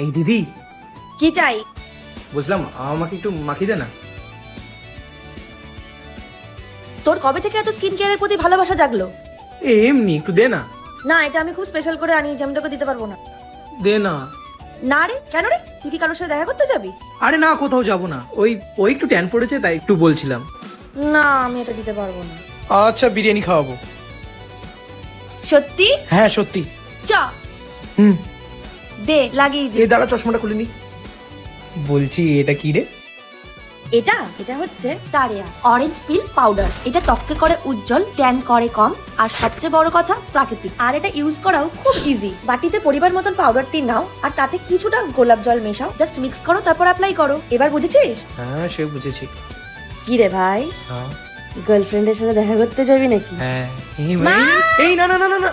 এই দিদি, কি চাই? বলছিলাম আমাকে একটু মাখিয়ে দে না। তোর কবে থেকে এত স্কিন কেয়ারের প্রতি ভালোবাসা জাগলো? এমনি একটু দে না। না, এটা আমি খুব স্পেশাল করে আনিয়েছি, আমি তোকে দিতে পারবো না। দে না। না রে, কেন রে? তুই কি কারোর সাথে দেখা করতে যাবি? আরে না, কোথাও যাবো না, ওই ওই একটু ট্যান পড়েছে তাই একটু বলছিলাম। না, আমি এটা দিতে পারবো না। আচ্ছা, বিরিয়ানি খাওয়াবো। সত্যি? হ্যাঁ সত্যি। চ হুম। দে, লাগিয়ে দে। এই দাঁড়া, চশমাটা খুলে নি। বলছি এটা কি রে? এটা এটা হচ্ছে তারিয়া অরেঞ্জ পিল পাউডার। এটা ত্বককে করে উজ্জ্বল, ট্যান করে কম, আর সবচেয়ে বড় কথা প্রাকৃতিক। আর এটা ইউজ করাও খুব ইজি। বাটিতে পরিবার মতন পাউডারটি নাও, আর তাতে কিছুটা গোলাপ জল মেশাও, জাস্ট মিক্স করো, তারপর অ্যাপ্লাই করো। এবার বুঝেছিস? হ্যাঁ সে বুঝেছি। কি রে ভাই, হ্যাঁ গার্লফ্রেন্ডের সাথে দেখা করতে যাবি নাকি? হ্যাঁ। মা! এই না না না না না।